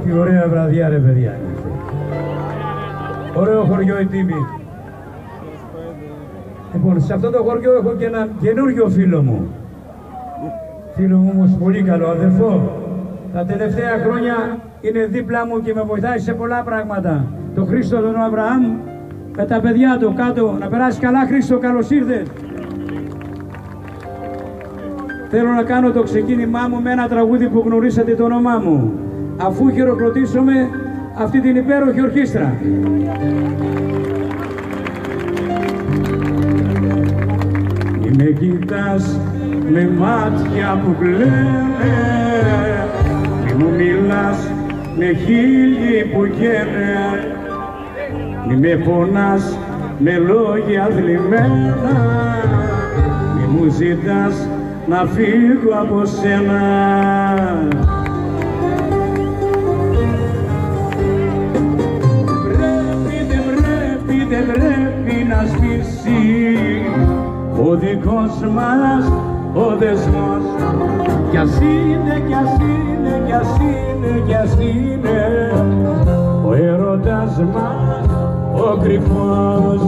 Τι ωραία βραδιά ρε παιδιά. Ωραίο χωριό η Τίμη. Λοιπόν, σε αυτό το χωριό έχω και ένα καινούργιο φίλο μου. Φίλο μου όμως πολύ καλό αδερφό. Τα τελευταία χρόνια είναι δίπλα μου και με βοηθάει σε πολλά πράγματα. Το Χρήστο τον Αβραάμ με τα παιδιά του κάτω. Να περάσει καλά Χρήστο, καλώς ήρθες. Θέλω να κάνω το ξεκίνημά μου με ένα τραγούδι που γνωρίσατε το όνομά μου. Αφού χειροκροτήσουμε αυτή την υπέροχη ορχήστρα. Μη με κοιτάς με μάτια που κλαίνε, μη μου μιλάς με χείλη που καίνε, μη με πονάς με λόγια θλιμμένα, μη μου ζητάς να φύγω από σένα. Δεν πρέπει να σβήσει ο δικός μας ο δεσμός. Κι ας είναι, κι ας είναι, κι ας είναι, κι ας είναι ο έρωτας μας ο κρυφός.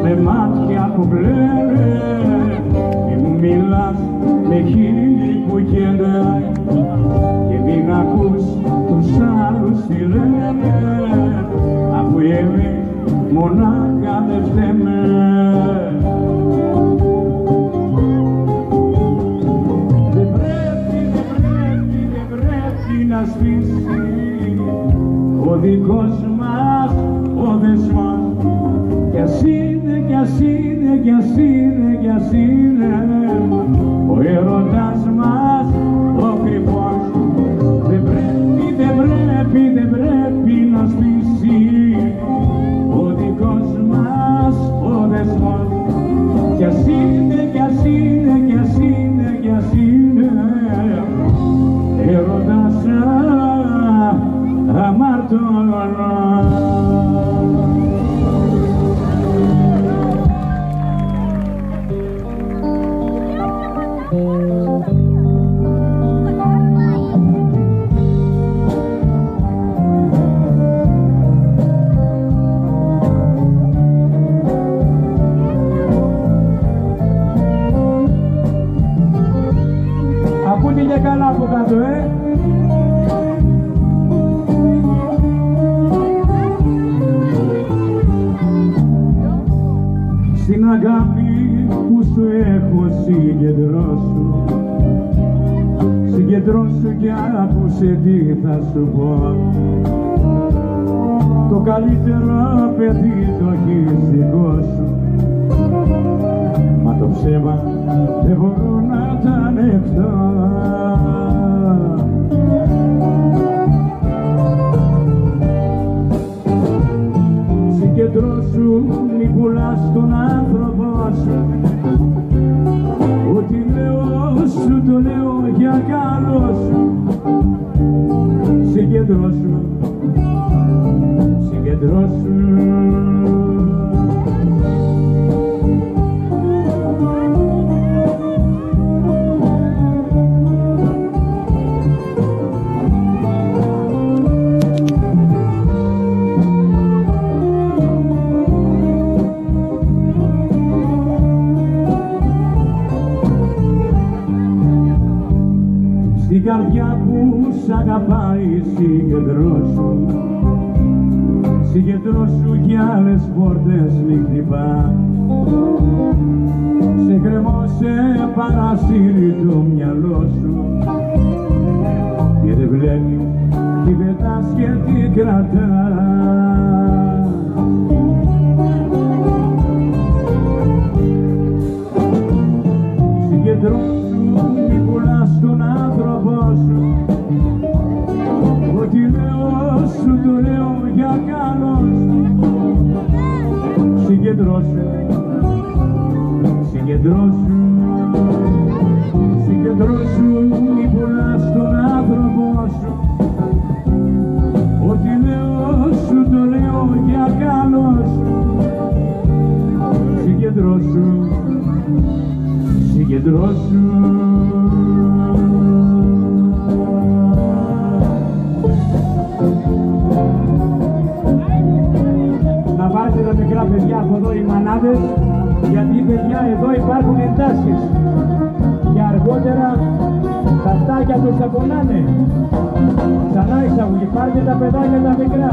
Με μάτια που κλαίνε, μη μου μιλάς με χείλη που καίνε και μην ακούς τους άλλους τι λένε, αφού εμείς μονάχα δεν φταίμε. Δεν πρέπει να σβήσει ο δικός μας ο δεσμός. Κι ας είναι, κι ας είναι, κι ας είναι, κι ας είναι ο έρωτας μας ο κρυφός. Δεν πρέπει να σβήσει ο δικός μας ο δεσμός. Κι ας είναι, κι ας είναι, κι ας είναι, κι ας είναι έρωτας αμαρτωλός. Ακούτε και καλά από κάτω, Στην αγάπη που σου έχω συγκεντρώσου κι άκουσε τι θα σου πω. Το καλύτερο παιδί το έχεις δικό σου, μα το ψέμα δεν μπορώ να τα ανεχτώ. Συγκεντρώσου, μη πουλάς τον άνθρωπό σου, ό,τι λέω σου το λέω για καλό σου. Συγκεντρώσου, συγκεντρώσου. Στην καρδιά που σ' αγαπάει συγκεντρώσου, συγκεντρώσου κι άλλες πόρτες μη χτυπά. Σε κρεμώσε παρασύρει το μυαλό σου και δεν βλέπει τι πετάς και τι κρατάς. Συγκεντρώσου, μη πουλάς τον άνθρωπό σου, ό,τι λέω σου το λέω για καλό σου. Συγκεντρώσου, συγκεντρώσου, συγκεντρώσου. γιατρός σου μη πουλάς τον άνθρωπο σου. Ό,τι λέω σου το λέω για καλό σου. Συγκεντρώσου, συγκεντρώσου. Να βάλετε τα μικρά παιδιά από εδώ οι μανάδες, γιατί παιδιά εδώ υπάρχουν εντάσεις και αργότερα τα φτάκια τους θα πονάνε. Ξανά εισαγωγή, πάρτε τα παιδάκια τα μικρά.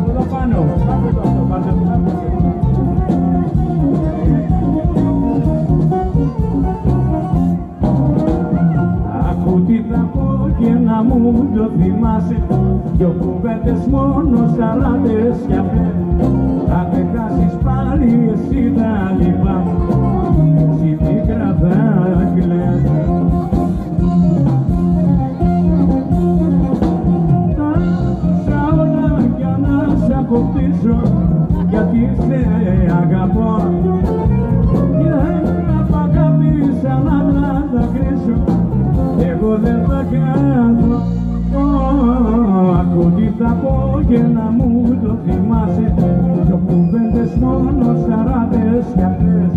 Εδώ πάνω, πάρτε το αυτό, πάρτε το αυτό. Άκου τι θα πω και να μου το θυμάσαι, δυο κουβέντες μόνο σαράντες κι αυτές. Αν δεν χάσεις πάλι εσύ θα λυπάμαι, εσύ πίκρα θα κλαις. Θα δώσα όλα για να σ' αποκτήσω, γιατί σε αγαπώ. Για να μ' αγάπης αλλά να δακρύσω, εγώ δεν θα κάνω. Ακού τι θα πω και να μου το θυμάσαι, δυο κουβέντες μόνο σαράντες κι αυτές.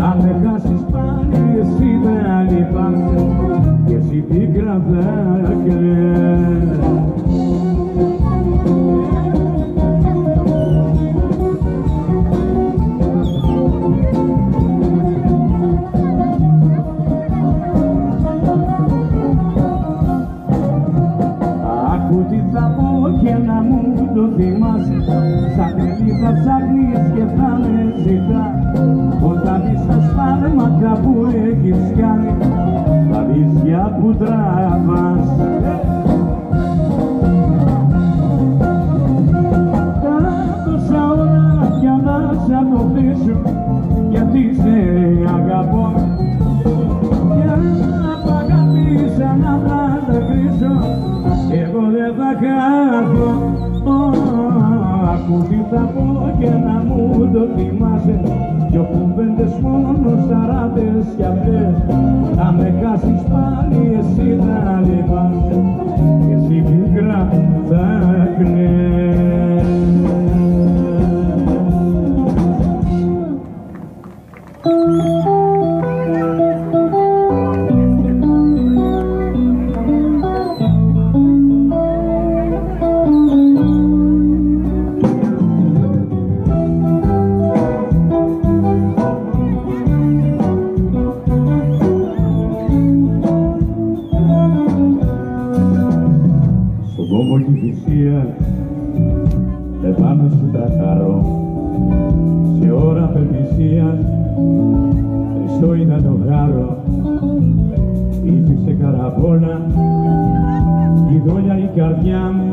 Αν δεν χάσεις πάλι εσύ θα λυπάσαι, και εσύ πίκρα θα κλαις. Και να μου το θυμάσαι, σαν παιδί θα ψάχνεις και θα με ζητάς. Όταν δεις τα σπάρματα που έχεις κάνει, τα βυζιά που τραβάς. Θα δώσα όλα για να σ' αποκτήσω, γιατί σε αγαπώ. Για να μ' αγάπης να τα δακρύσω, εγώ δεν θα χάθω. Ακού τι θα πω και να μου το θυμάσαι, δυο κουβέντες μόνο σαράντες κι αυτές. Αν με χάσεις πάλι εσύ θα λυπάσαι, και εσύ πίκρα θα κλαις. Επάνω σου τραχαρώ, σε ώρα απελπισίας, χρυσό ήταν το γάρο. Ήρθε καραβόλα, η δόλια η καρδιά μου,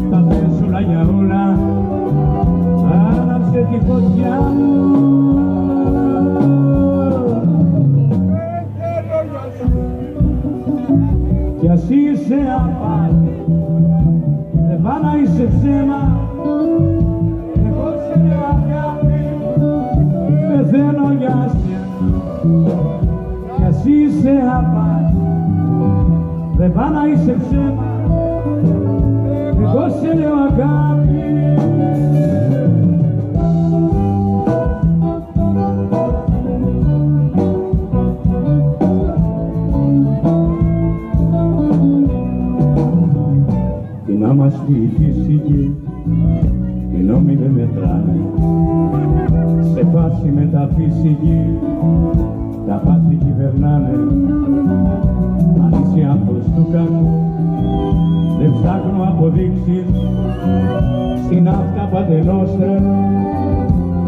τα θες όλα για όλα, άναψε τη φωτιά μου. Κι ας είσαι απάτη, δεν πά να είσαι ψέμα, εγώ σε λέω αγάπη, πεθαίνω για σένα. Κι ας είσαι απάτη, δεν πά να είσαι ψέμα, εγώ σε λέω αγάπη. Να μας πει η φυσική, οι νόμοι δεν μετράνε. Σε φάση μεταφυσική, τα πάθη κυβερνάνε. Αν είσαι άνθρωπος του κακού, δεν ψάχνω αποδείξεις. Στην αυτά πατενόστρα,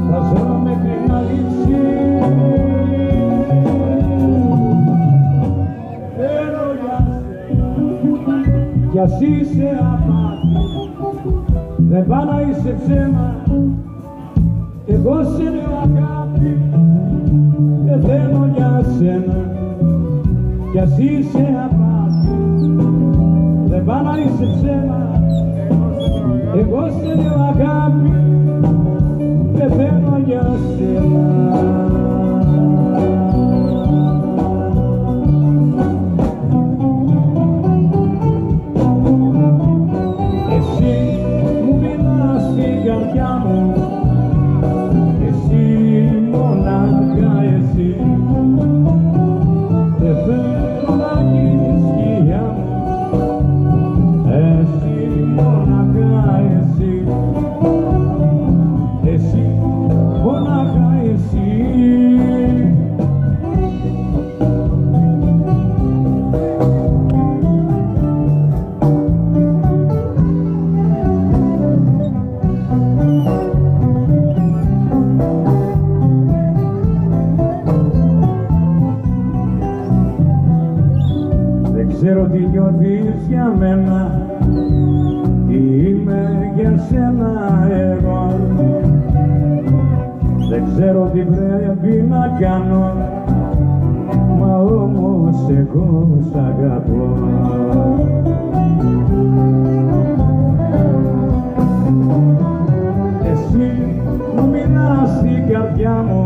θα ζω μέχρι να λείψει. Κι ας είσαι απάτη, δεν πά να είσαι ψέμα, εγώ σε λέω αγάπη, πεθαίνω για σένα. Κι ας είσαι απάτη, δεν πά να είσαι ψέμα, εγώ σε λέω αγάπη, πεθαίνω για σένα. ξέρω τι νιώθεις για μένα, τι είμαι για σένα εγώ. Δεν ξέρω τι πρέπει να κάνω, μα όμως εγώ σ' αγαπώ. Εσύ μου μείνας στην καρδιά μου,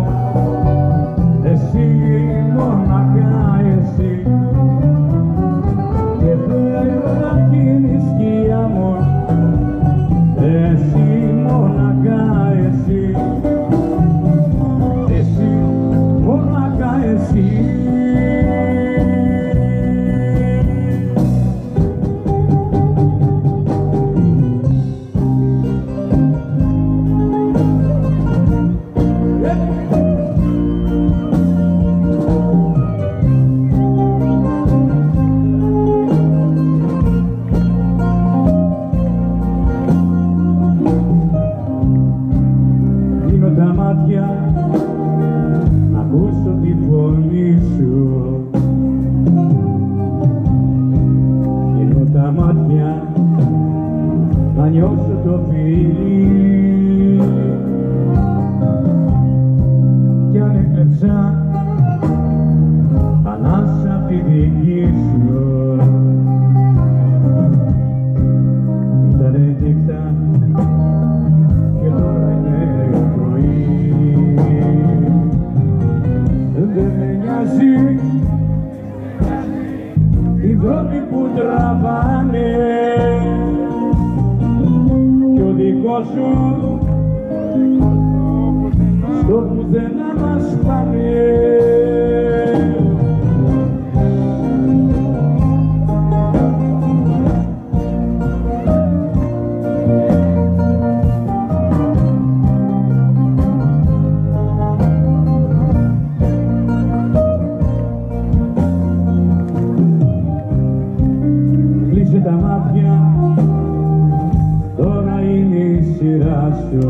εσύ μοναχά εσύ, και τώρα γίνει η σκιά μου, εσύ μοναχά εσύ, εσύ μοναχά εσύ. Τα μάτια να ακούσω τη φωνή σου, κλείνω τα μάτια να νιώσω το φιλί, κι αν έκλεψα ανάσα απ' τη δική σου, ήτανε νύχτα και τώρα είναι πρωί. Δεν με νοιάζει οι δρόμοι που τραβάνε, κι ο δικός σου στο πουθενά μας πάνε. Τα μάτια, τώρα είναι η σειρά σου,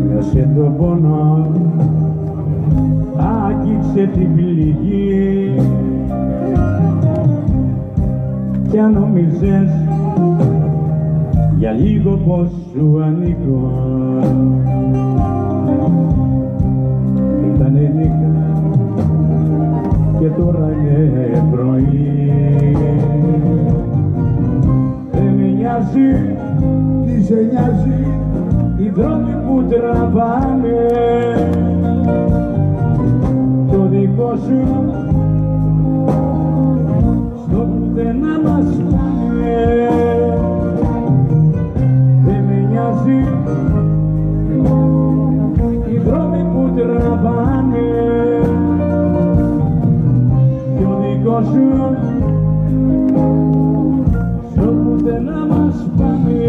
νιώσε το πόνο, άγγιξε την πληγή, κι αν νομίζες για λίγο πως σου ανήκω, ήτανε νύχτα και τώρα είναι πρωί. Δεν με νοιάζει, τι σε νοιάζει οι δρόμοι που τραβάνε, το δικό σου στο πουθενά μας πάνε. Δεν με νοιάζει οι δρόμοι που τραβάνε, σου στο πουθενά μας πάμε.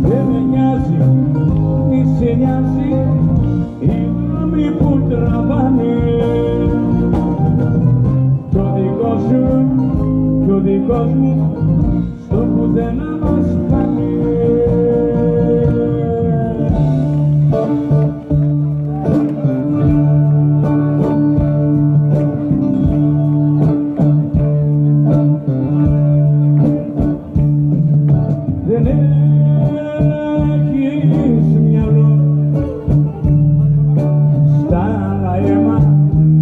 Δεν με νοιάζει, μη σε νοιάζει οι δρόμοι που τραβάνε, το δικό σου και ο δικός μου στο πουθενά μας πάμε. Δεν έχεις μυαλό, στάλα αίμα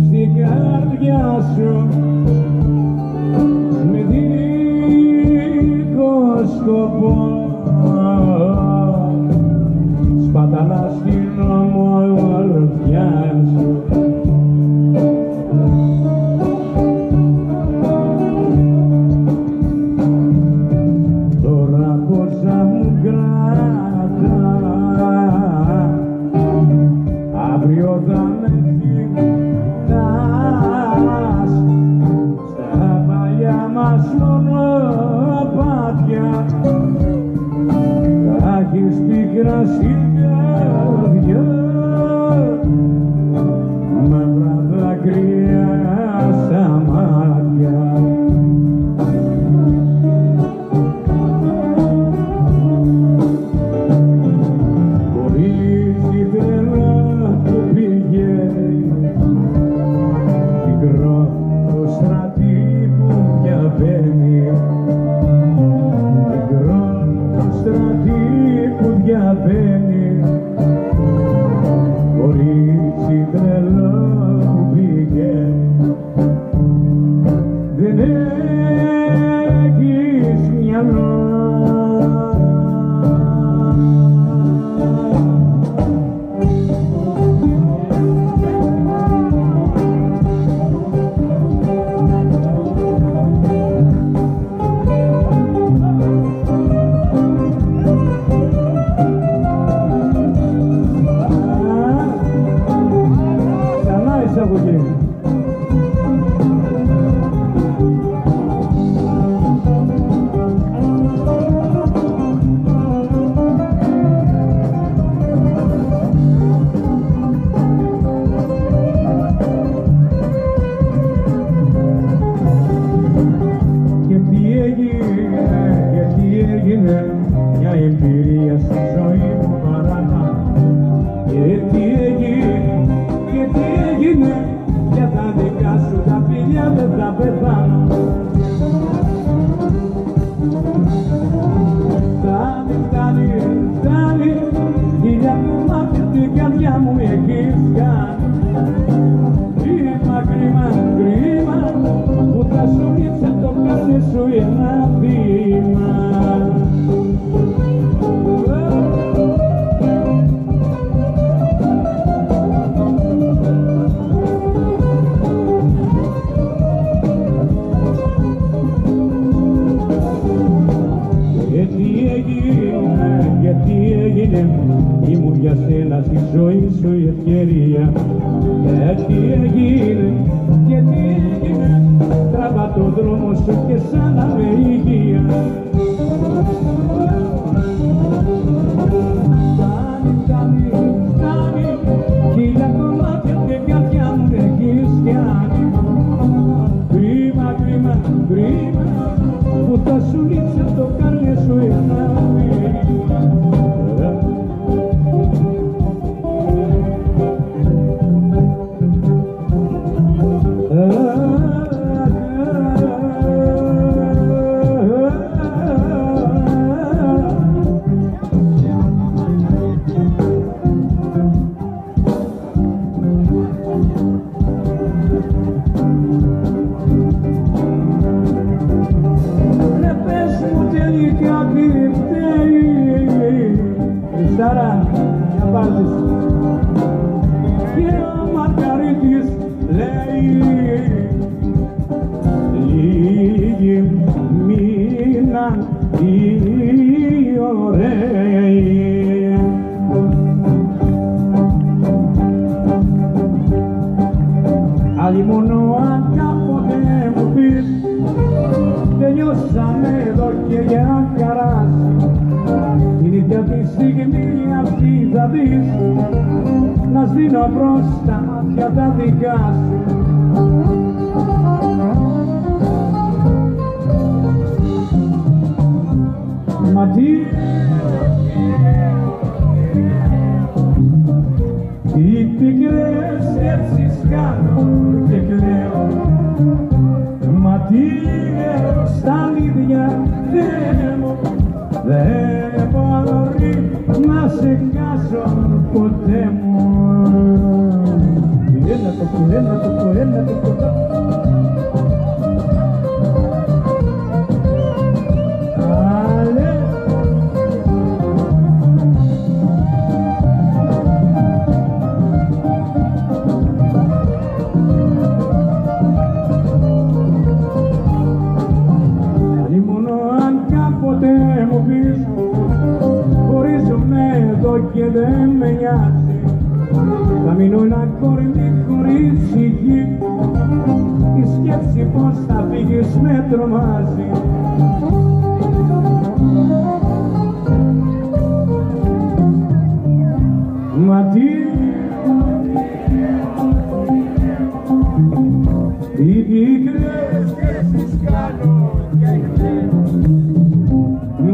στην καρδιά σου, με δίχως σκοπό, σπαταλά στην ομορφιά σου. Αύριο θα με θυμηθάς στα παλιά μας μονοπάτια, θα έχεις πίκρα στην καρδιά, μαύρα δάκρυα στα μάτια. ήμουν για σένα στη ζωή σου η ευκαιρία. Και τι έγινε, και τι έγινε, τραβά το δρόμο σου και σαν να με υγεία. Φτάνει, χίλια κομμάτια και καρδιά μου έχεις πιάνει. Κρίμα, κρίμα, κρίμα, που θα σου λείψει το καρδιά σου ένα βήμα. Χριστάρα, να πάρτεις. Και ο Μαργαρίτης λέει λίγοι μείναν οι ωραίοι. Άλλοι μόνο αν κάποτε μου πεις τελειώσαμε εδώ και για καράς. Την ίδια τη στιγμή αυτή θα δεις να σβήνω προς τα μάτια τα δικά σου. Μα τι πικρές σκέψεις κάνω και κλαίω. Μα τι στα μύδια δεν μπορεί να σε χάσω ποτέ μου. Έλα το Άλλε. Άλλη μόνο αν κάποτε μου πεις χωρίζομαι εδώ και δεν με νοιάζει. Θα μείνω ένα κορμί χωρίς υγεία. Η σκέψη πως θα φύγεις με τρομάζει. Μα τι πικρές σκέψεις κάνω και κλαίω.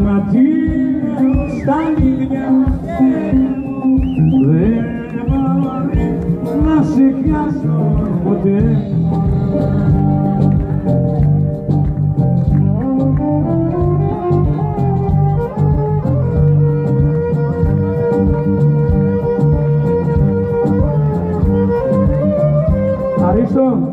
Μα τι στα μύδια δεν μπορεί να σε χάσω ποτέ. Αριστό.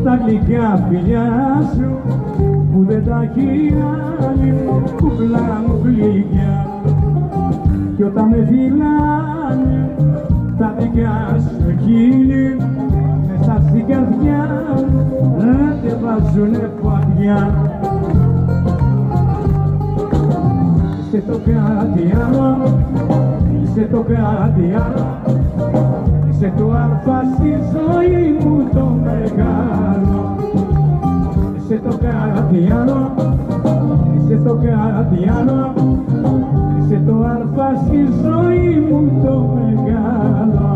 Τα γλυκιά φιλιά σου που δεν τα έχει άλλη, κουκλά μου γλυκιά. Κι όταν με φυλάνε τα δικά σου χείλη μέσα στην καρδιά δεν βάζουνε φωτιά. Είσαι το κάτι άλλο, είσαι το κάτι άλλο, είσαι το αλφα στη ζωή μου το μεγάλο. Είσαι το κάτι άλλο, είσαι το κάτι άλλο, είσαι το αλφα στη ζωή μου το μεγάλο.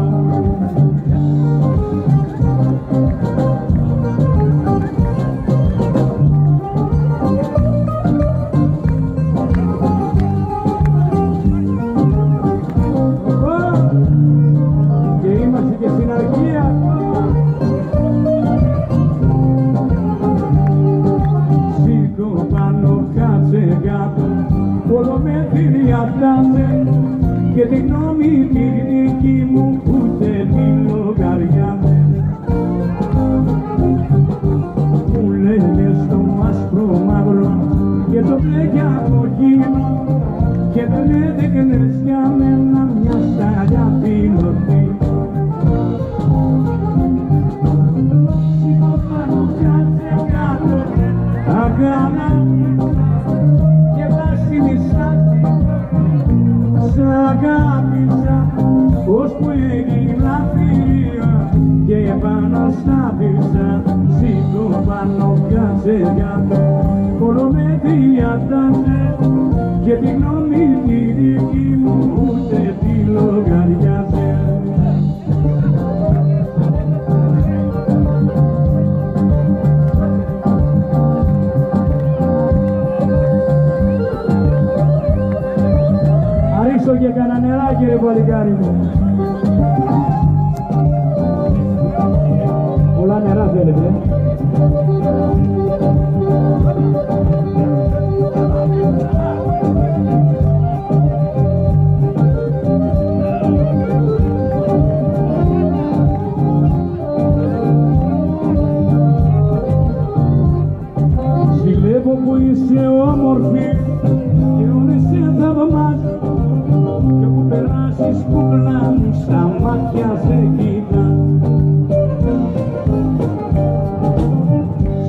και τη γνώμη τη δική μου ούτε τη λογαριά. Μου λέγε στο άσπρο μαύρο και το μπλε για το γύρο και δεν έδειχνες για μένα μια σταλιά πιλωτή. Σηκώ πάνω, κάτσε κάτω, αγάπη και βάζει μισάτη. Σ' αγάπησα ώσπου έγινα θηρία και επάνω στάθησα. Σηκώ πάνω, κάτσε κάτω, όλο με διατάσσε και τη γνώμη τη δική μου ούτε τη λογαριάζε. Αρίξω και κανένα νεράκι ρε παλικάρι μου. Πολλά νερά θέλετε. Ζηλεύω που είσαι όμορφη και όλες σε θαυμάζω και που περάσεις κούκλα μου στα μάτια σε κοίτα.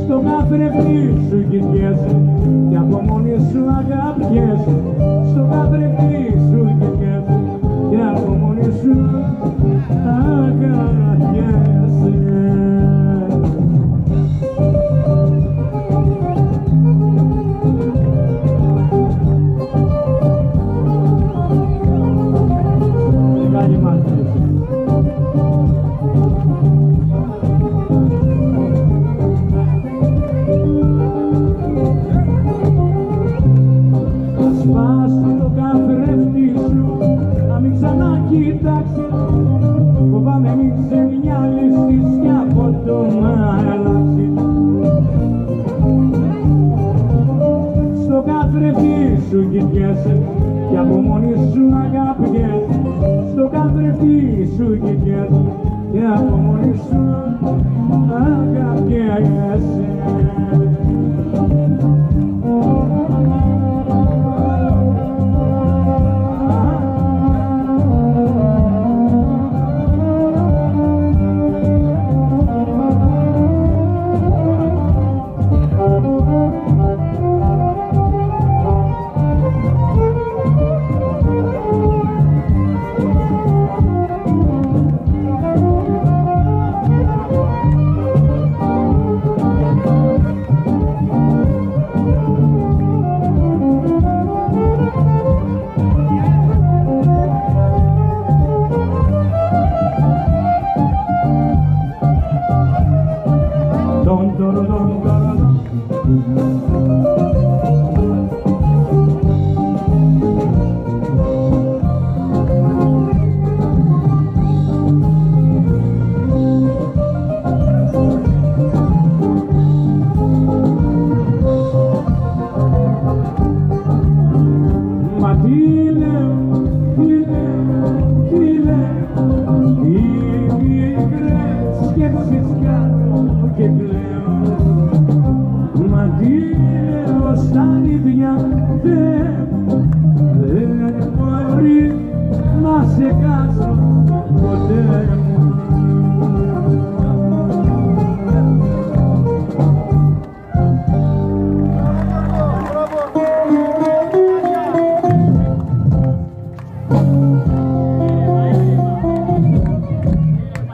Στο καθρέφτη σου κοιτιέσαι και από μόνη σου αγαπιέσαι. Στο καθρέφτη σου κοιτιέσαι και από μόνη σου αγαπιέσαι. Σπάσου το καθρέφτη σου, να μην ξανακοιτάξεις. Φοβάμαι μην ξεμυαλιστείς κι από το να αλλάξεις. Στο καθρέφτη σου κοιτιέσαι κι από μόνη σου αγαπιέσαι. Στο καθρέφτη σου κοιτιέσαι κι από μόνη σου αγαπιέσαι. Μα τι λέω, οι μικρές σκέψεις κάνω και κλαίω. Μα τι λέω στα ίδια δεν